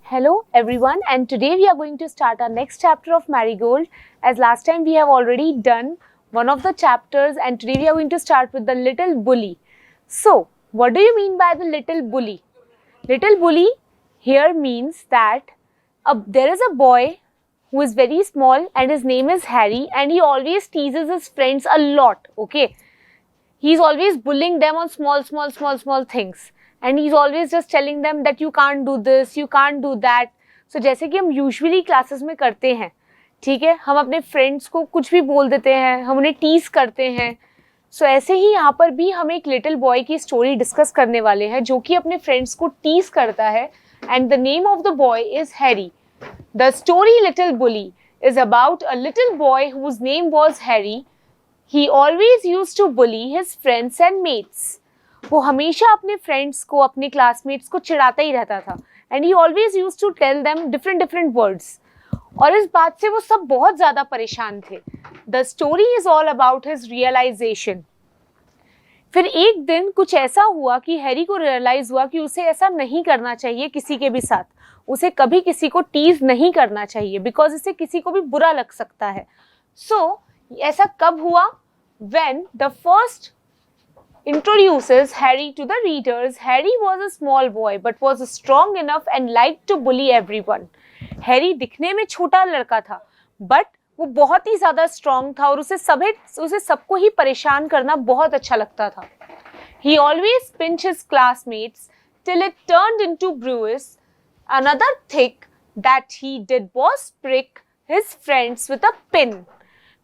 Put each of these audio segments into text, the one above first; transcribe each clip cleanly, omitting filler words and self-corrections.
Hello everyone, and today we are going to start our next chapter of Marigold. As last time we have already done one of the chapters, and today we are going to start with the little bully. So, what do you mean by the little bully? Little bully here means that there is a boy who is very small and his name is Harry, and he always teases his friends a lot, okay? He's always bullying them on small things. And he's always just telling them that you can't do this, you can't do that. So जैसे कि हम usually classes में करते हैं, ठीक है, हम अपने फ्रेंड्स को कुछ भी बोल देते हैं, हम उन्हें टीज करते हैं. सो ऐसे ही यहाँ पर भी हम एक लिटिल बॉय की स्टोरी डिस्कस करने वाले हैं जो कि अपने फ्रेंड्स को टीज करता है. And the name of the boy is Harry. The story little bully is about a little boy whose name was Harry. He always used to bully his friends and mates. वो हमेशा अपने friends को, अपने classmates को चिढ़ाता ही रहता था. And he always used to tell them different words. और इस बात से वो सब बहुत ज़्यादा परेशान थे. The story is all about his realization. फिर एक दिन कुछ ऐसा हुआ कि हैरी को रियलाइज हुआ कि उसे ऐसा नहीं करना चाहिए किसी के भी साथ. उसे कभी किसी को टीज नहीं करना चाहिए बिकॉज इससे किसी को भी बुरा लग सकता है. So, ऐसा कब हुआ? When the first introduces Harry to the readers, Harry was a small boy but was strong enough and liked to bully everyone. Harry दिखने में छोटा लड़का था but वो बहुत ही ज़्यादा strong था और उसे सबको ही परेशान करना बहुत अच्छा लगता था. He always pinched his classmates till it turned into bruise. Another thing that he did was prick his friends with a pin.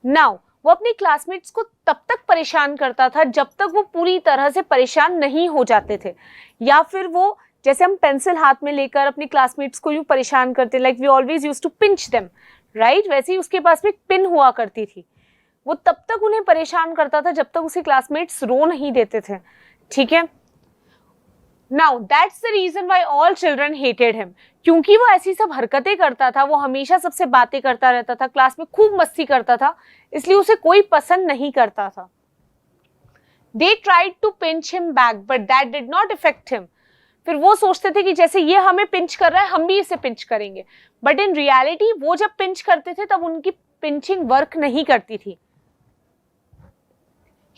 Now, वो अपने क्लासमेट्स को तब तक परेशान करता था जब तक वो पूरी तरह से परेशान नहीं हो जाते थे. या फिर वो जैसे हम पेंसिल हाथ में लेकर अपने क्लासमेट्स को यूँ परेशान करते, like we always use to pinch them, right? वैसे ही उसके पास में एक पिन हुआ करती थी. वो तब तक उन्हें परेशान करता था जब तक उसे क्लासमेट्स रो नहीं देते थे, ठीक है? Now, that's the reason why all children hated him. क्योंकि वो ऐसी सब हरकतें करता था, वो हमेशा सबसे बातें करता रहता था, क्लास में खूब मस्ती करता था, इसलिए उसे कोई पसंद नहीं करता था. They tried to pinch him back, but that did not affect him. फिर वो सोचते थे कि जैसे ये हमें पिंच कर रहा है, हम भी इसे पिंच करेंगे. बट इन रियलिटी वो जब पिंच करते थे तब उनकी पिंचिंग वर्क नहीं करती थी.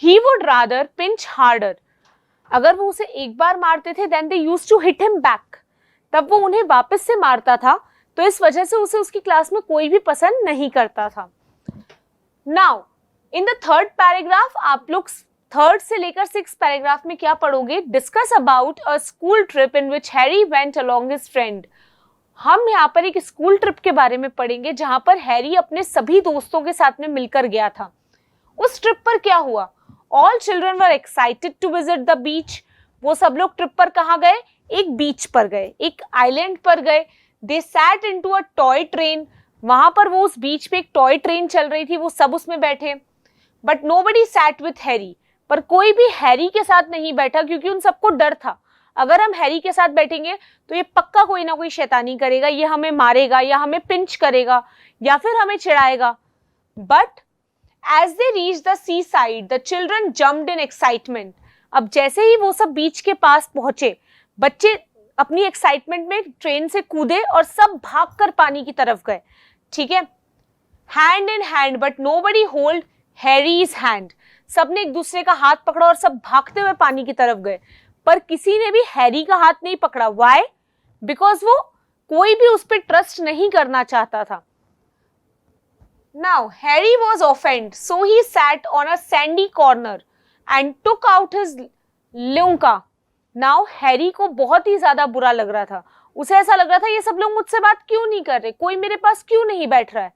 He would rather pinch harder. अगर वो उसे एक बार मारते थे then they used to hit him back. तब वो उन्हें वापस से मारता था, तो इस वजह से उसे उसकी क्लास में कोई भी पसंद नहीं करता था. Now, in the third paragraph, आप लोग थर्ड से लेकर 6th पैराग्राफ में क्या पढ़ोगे? Discuss about a school trip in which Harry went along his friend. हम यहाँ पर एक स्कूल ट्रिप के बारे में पढ़ेंगे जहां पर हैरी अपने सभी दोस्तों के साथ में मिलकर गया था. उस ट्रिप पर क्या हुआ? All children were excited to visit the beach. वो सब लोग ट्रिप पर कहाँ गए? एक बीच पर गए, एक आइलैंड पर गए. They sat into a toy train. वहां पर वो उस बीच पे एक टॉय ट्रेन चल रही थी, वो सब उसमें बैठे. But nobody sat with Harry. पर कोई भी हैरी के साथ नहीं बैठा क्योंकि उन सबको डर था. अगर हम हैरी के साथ बैठेंगे तो ये पक्का कोई ना कोई शैतानी करेगा, ये हमें मारेगा या हमें पिंच करेगा या फिर हमें चिढ़ाएगा. But As they reached the seaside, the children jumped in excitement. अब जैसे ही वो सब बीच के पास पहुंचे, बच्चे अपनी एक्साइटमेंट में ट्रेन से कूदे और सब भागकर पानी की तरफ गए, ठीक है? Hand in hand, but nobody hold Harry's hand. सबने एक दूसरे का हाथ पकड़ा और सब भागते हुए पानी की तरफ गए, पर किसी ने भी हैरी का हाथ नहीं पकड़ा. व्हाई? बिकॉज वो कोई भी उस पर ट्रस्ट नहीं करना चाहता था. Now, Harry was offended, so he sat on a sandy corner and took out his lunka. Now, Harry को बहुत ही ज़्यादा बुरा लग रहा था. उसे ऐसा लग रहा था ये सब लोग मुझसे बात क्यों नहीं कर रहे, कोई मेरे पास क्यों नहीं बैठ रहा है.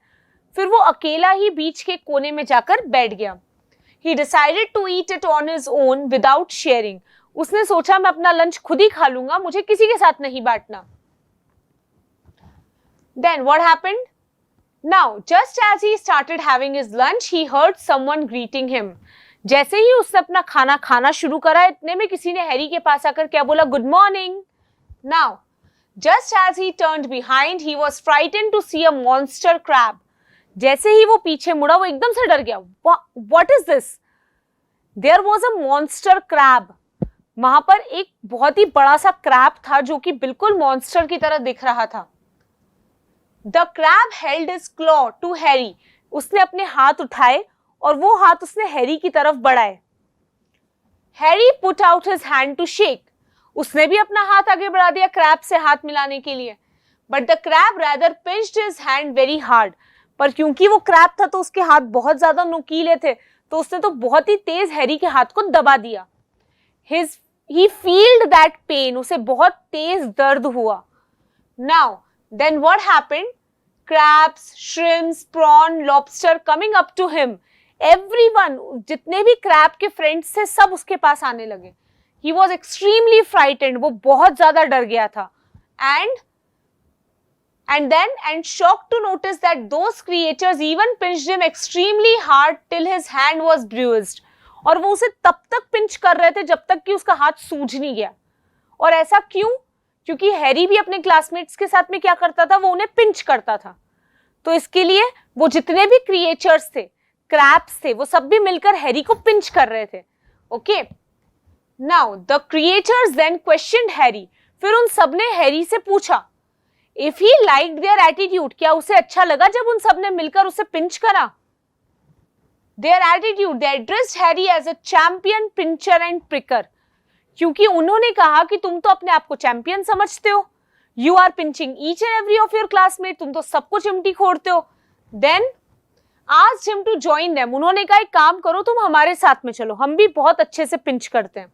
फिर वो अकेला ही बीच के कोने में जाकर बैठ गया. He decided to eat it on his own without sharing. उसने सोचा मैं अपना लंच खुद ही खा लूंगा, मुझे किसी के साथ नहीं बांटना. Then what happened? Now, just as he started having his lunch, he heard someone greeting him. जैसे ही उसने अपना खाना खाना शुरू करा, इतने में किसी ने हैरी के पास आकर क्या बोला? Good morning. Now, just as he turned behind, he was frightened to see a monster crab. जैसे ही वो पीछे मुड़ा, वो एकदम से डर गया. What is this? There was a monster crab. वहां पर एक बहुत ही बड़ा सा क्रैब था जो कि बिल्कुल मॉन्स्टर की तरह दिख रहा था. The crab held his claw to Harry. उसने अपने हाथ उठाए और वो हाथ उसने हैरी की तरफ बढ़ाए. Harry put out his hand to shake. उसने भी अपना हाथ आगे बढ़ा दिया क्रैब से हाथ मिलाने के लिए. But the crab rather pinched his hand very hard. पर क्योंकि वो क्रैब था तो उसके हाथ बहुत ज्यादा नुकीले थे, तो उसने तो बहुत ही तेज हैरी के हाथ को दबा दिया. He felt that pain. उसे बहुत तेज दर्द हुआ. Now, then what happened? Crabs, shrimps, prawn, lobster coming up to him. Everyone, जितने भी क्रैब के फ्रेंड्स थे सब उसके पास आने लगे. He was extremely frightened. वो बहुत ज्यादा डर गया था. And shocked to notice that those creatures even pinched him extremely hard till his hand was bruised. और वो उसे तब तक पिंच कर रहे थे जब तक कि उसका हाथ सूज नहीं गया. और ऐसा क्यों? क्योंकि हैरी भी अपने क्लासमेट्स के साथ में क्या करता था, वो उन्हें पिंच करता था. तो इसके लिए वो जितने भी क्रिएचर्स थे, क्रैब्स थे, वो सब भी मिलकर हैरी को पिंच कर रहे थे. Okay, now the creatures then questioned Harry. फिर उन सब ने हैरी से पूछा, if he liked their attitude, क्या उसे अच्छा लगा जब उन सब ने मिलकर उसे पिंच करा? Their attitude, they addressed Harry as a champion pincher and pricker. क्योंकि उन्होंने कहा कि तुम तो अपने आप को चैंपियन समझते हो, you are pinching each and every of your classmate, तुम तो सबको चिमटी खोड़ते हो. Then asked him to join them. उन्होंने कहा एक काम करो, तुम हमारे साथ में चलो, हम भी बहुत अच्छे से पिंच करते हैं.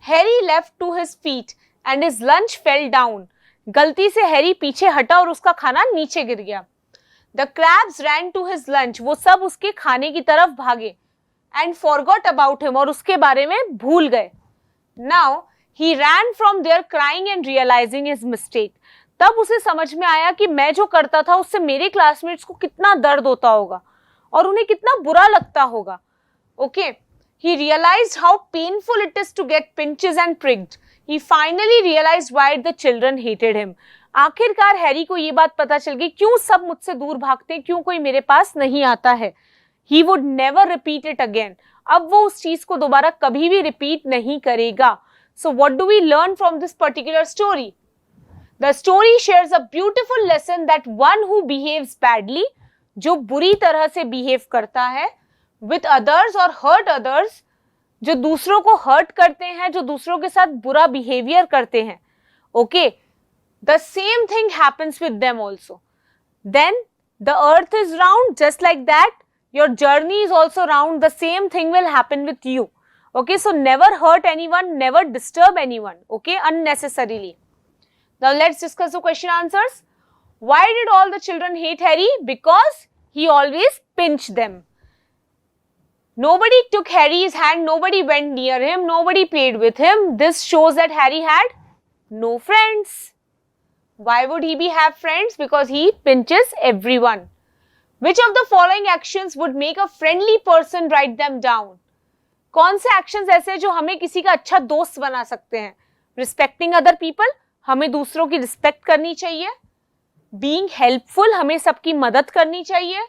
Harry left to his feet and his lunch fell down. गलती से हैरी पीछे हटा और उसका खाना नीचे गिर गया. The crabs ran to his lunch. वो सब उसके खाने की तरफ भागे. And forgot about him. और उसके बारे में भूल गए. Now he ran from there crying and realizing his mistake. तब उसे समझ में आया कि मैं जो करता था उससे मेरे क्लासमेट्स को कितना दर्द होता होगा और उन्हें कितना बुरा लगता होगा. Okay, he realized how painful it is to get pinches and pricked. He finally realized why the children hated him. आखिरकार हैरी को ये बात पता चल गई क्यों सब मुझसे दूर भागते हैं, क्यों कोई मेरे पास नहीं आता है. He would never repeat it again. अब वो उस चीज को दोबारा कभी भी रिपीट नहीं करेगा. So what do we learn from this particular story? The story shares a beautiful lesson that one who behaves badly, जो बुरी तरह से बिहेव करता है, with others or hurt others, जो दूसरों को हर्ट करते हैं, जो दूसरों के साथ बुरा बिहेवियर करते हैं, okay, the same thing happens with them also. Then the earth is round, just like that your journey is also round. The same thing will happen with you. Okay, so never hurt anyone, never disturb anyone, okay, unnecessarily. Now let's discuss the question answers. Why did all the children hate Harry? Because he always pinched them. Nobody took Harry's hand, nobody went near him, nobody played with him. This shows that Harry had no friends. Why would he have friends? Because he pinches everyone. Which of the following actions would make a friendly person? Write them down. कौन से actions ऐसे जो हमें किसी का अच्छा दोस्त बना सकते हैं? Respecting other people, हमें दूसरों की रिस्पेक्ट करनी चाहिए. Being helpful, हमें सबकी मदद करनी चाहिए.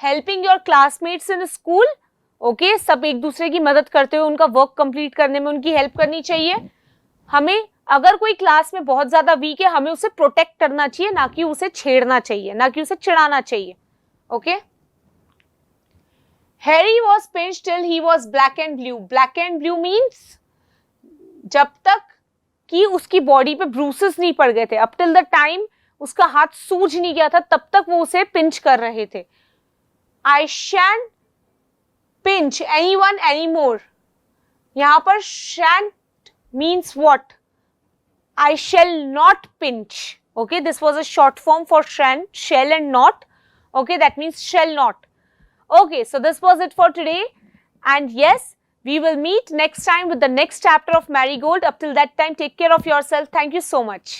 Helping your classmates in school, okay, सब एक दूसरे की मदद करते हुए उनका वर्क कंप्लीट करने में उनकी हेल्प करनी चाहिए. हमें अगर कोई क्लास में बहुत ज्यादा वीक है, हमें उसे प्रोटेक्ट करना चाहिए, ना कि उसे छेड़ना चाहिए, ना कि उसे चिढ़ाना चाहिए. Okay, Harry was pinched till he was black and blue. Black and blue means जब तक कि उसकी बॉडी पे ब्रूसेस नहीं पड़ गए थे, अप टिल द टाइम उसका हाथ सूज नहीं गया था, तब तक वो उसे पिंच कर रहे थे. आई शैन pinch anyone anymore. यहाँ पर shan't means what? I shall not pinch. Okay, this was a short form for shan't, shall and not. Okay, that means shall not. Okay, so this was it for today. And yes, we will meet next time with the next chapter of Marigold. Up till that time, take care of yourself. Thank you so much.